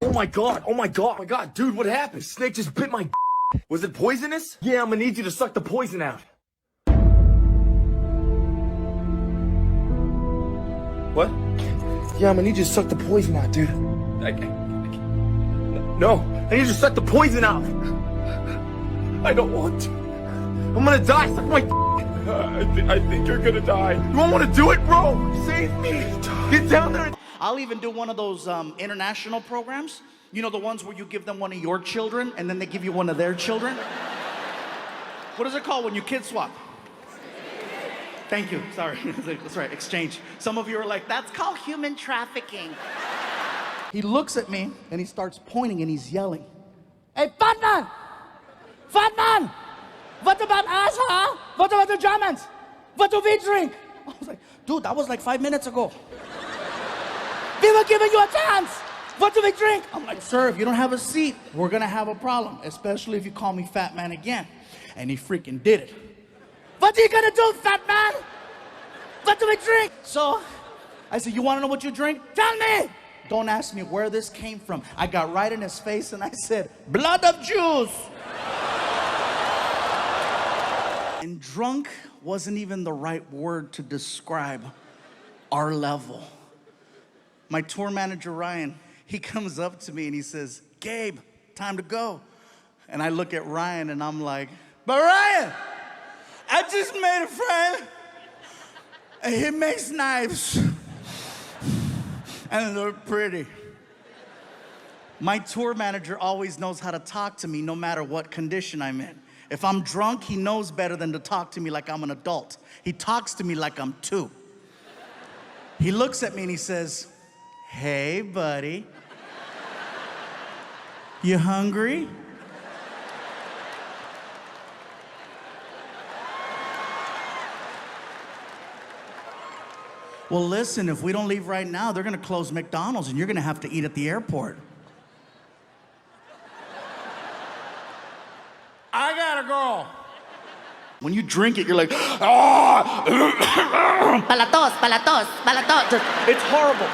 Oh my god, oh my god, oh my god, dude, what happened? Snake just bit my Was it poisonous? Yeah, I'm gonna need you to suck the poison out. What? Yeah, I'm gonna need you to suck the poison out, dude. No, I need you to suck the poison out. I don't want to. I'm gonna die, suck my I think you're gonna die. You don't wanna do it, bro? Save me. Get down there and I'll even do one of those international programs. You know, the ones where you give them one of your children and then they give you one of their children? What is it called when you kid swap? Thank you, sorry. That's right, exchange. Some of you are like, that's called human trafficking. He looks at me and he starts pointing and he's yelling. Hey, fat man! Fat man! What about us, huh? What about the Germans? What do we drink? I was like, dude, that was like 5 minutes ago. We were giving you a chance. What do we drink? I'm like, sir, if you don't have a seat, we're gonna have a problem, especially if you call me fat man again. And he freaking did it. What are you gonna do, fat man? What do we drink? So I said, you wanna know what you drink? Tell me. Don't ask me where this came from. I got right in his face and I said, blood of Jews. And drunk wasn't even the right word to describe our level. My tour manager, Ryan, he comes up to me and he says, Gabe, time to go. And I look at Ryan and I'm like, but Ryan, I just made a friend and he makes knives and they're pretty. My tour manager always knows how to talk to me no matter what condition I'm in. If I'm drunk, he knows better than to talk to me like I'm an adult. He talks to me like I'm 2. He looks at me and he says, hey, buddy. You hungry? Well, listen, if we don't leave right now, they're gonna close McDonald's and you're gonna have to eat at the airport. I gotta go. When you drink it, you're like, ah! Palatos, palatos, palatos. It's horrible.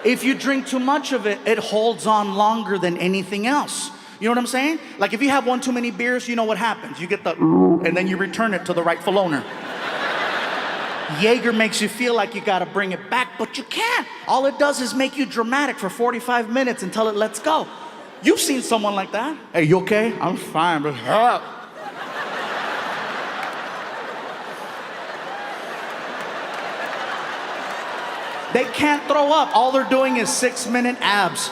If you drink too much of it, it holds on longer than anything else. You know what I'm saying? Like if you have one too many beers, you know what happens. You get the and then you return it to the rightful owner. Jaeger makes you feel like you gotta bring it back, but you can't. All it does is make you dramatic for 45 minutes until it lets go. You've seen someone like that. Hey, you okay? I'm fine, but they can't throw up. All they're doing is 6-minute abs.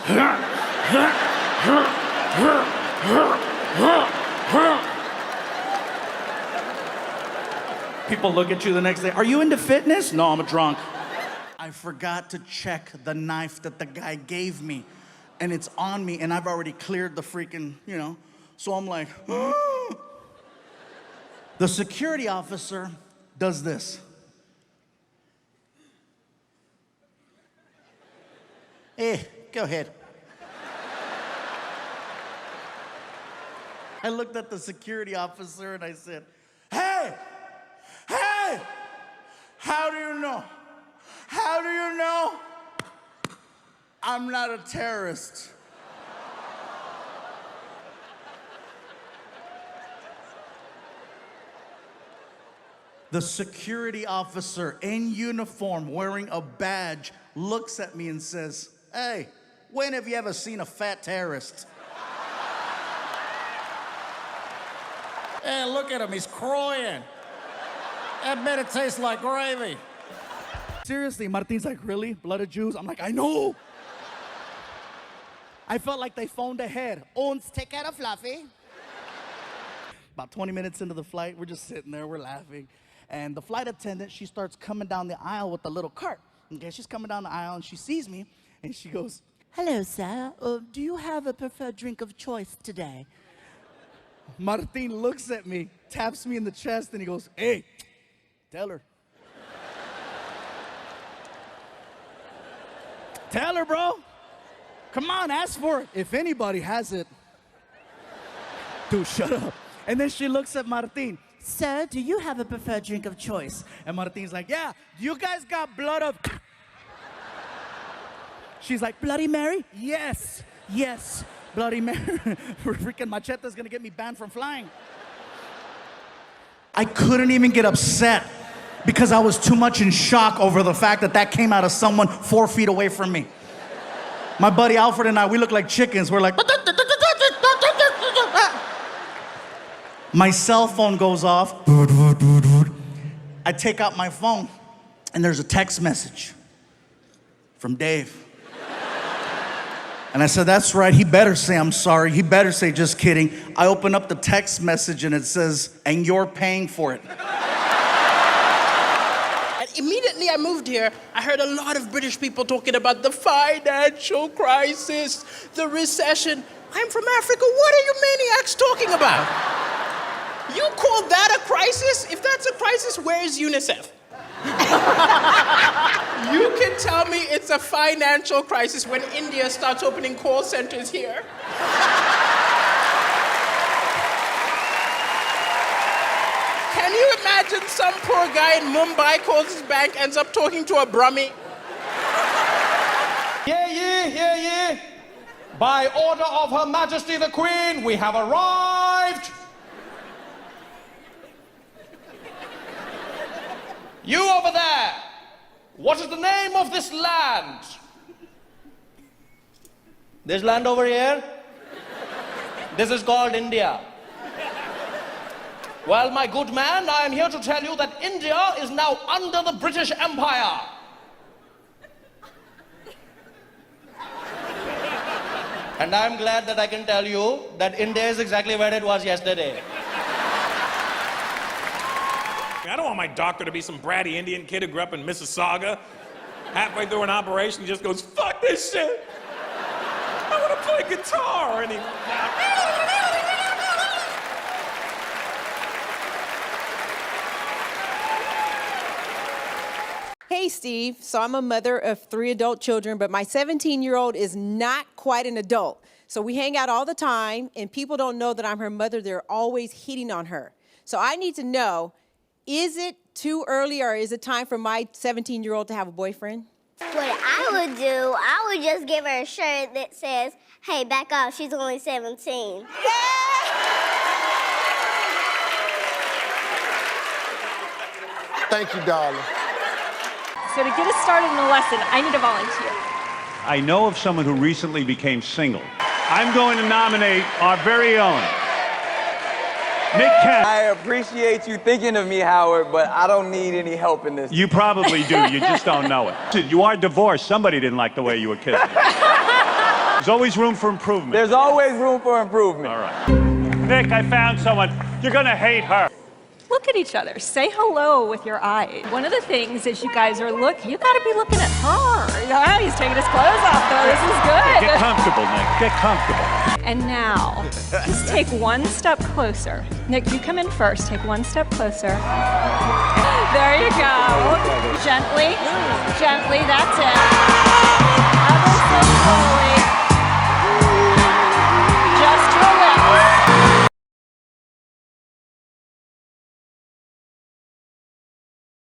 People look at you the next day. Are you into fitness? No, I'm a drunk. I forgot to check the knife that the guy gave me. And it's on me, and I've already cleared the freaking, you know. So I'm like, The security officer does this. Hey, go ahead. I looked at the security officer and I said, hey, how do you know? How do you know I'm not a terrorist? The security officer in uniform wearing a badge looks at me and says, hey, when have you ever seen a fat terrorist? Hey, look at him, he's crying. That better taste like gravy. Seriously, Martin's like, really? Blood of Jews? I'm like, I know. I felt like they phoned ahead. Ons, take care of Fluffy. About 20 minutes into the flight, we're just sitting there, we're laughing. And the flight attendant, she starts coming down the aisle with the little cart. Okay, she's coming down the aisle and she sees me and she goes, Hello, sir. Do you have a preferred drink of choice today? Martin looks at me, taps me in the chest, and he goes, hey, tell her. Tell her, bro. Come on, ask for it. If anybody has it. Dude, shut up. And then she looks at Martin. Sir, do you have a preferred drink of choice? And Martin's like, yeah, you guys got blood of... She's like, Bloody Mary? Yes, yes, Bloody Mary. Freaking Machete's gonna get me banned from flying. I couldn't even get upset because I was too much in shock over the fact that that came out of someone 4 feet away from me. My buddy Alfred and I, we look like chickens. We're like, my cell phone goes off. I take out my phone and there's a text message from Dave. And I said, that's right, he better say I'm sorry. He better say just kidding. I open up the text message and it says, and you're paying for it. And immediately I moved here, I heard a lot of British people talking about the financial crisis, the recession. I'm from Africa, what are you maniacs talking about? You call that a crisis? If that's a crisis, where's UNICEF? You can tell me it's a financial crisis when India starts opening call centers here. Can you imagine some poor guy in Mumbai calls his bank, ends up talking to a Brahmi? Hear ye, hear ye. By order of Her Majesty the Queen, we have arrived. You over there, what is the name of this land? This land over here? This is called India. Well, my good man, I am here to tell you that India is now under the British Empire. And I'm glad that I can tell you that India is exactly where it was yesterday. I don't want my doctor to be some bratty Indian kid who grew up in Mississauga. Halfway through an operation, he just goes, fuck this shit. I want to play guitar. And he... Hey, Steve. So I'm a mother of 3 adult children, but my 17-year-old is not quite an adult. So we hang out all the time, and people don't know that I'm her mother. They're always hitting on her. So I need to know, is it too early or is it time for my 17-year-old to have a boyfriend? What I would do, I would just give her a shirt that says, hey, back off, she's only 17. Thank you, darling. So to get us started in the lesson, I need a volunteer. I know of someone who recently became single. I'm going to nominate our very own Nick Cannon. I appreciate you thinking of me, Howard, but I don't need any help in this. You probably do, you just don't know it. You are divorced. Somebody didn't like the way you were kissing. There's always room for improvement. There's always room for improvement. All right. Nick, I found someone. You're gonna hate her. Look at each other. Say hello with your eyes. One of the things is you guys are you gotta be looking at her. Yeah, he's taking his clothes off though. This is good. Get comfortable, Nick. Get comfortable. And now, just take one step closer. Nick, you come in first. Take one step closer. There you go. Gently, gently, that's it. Other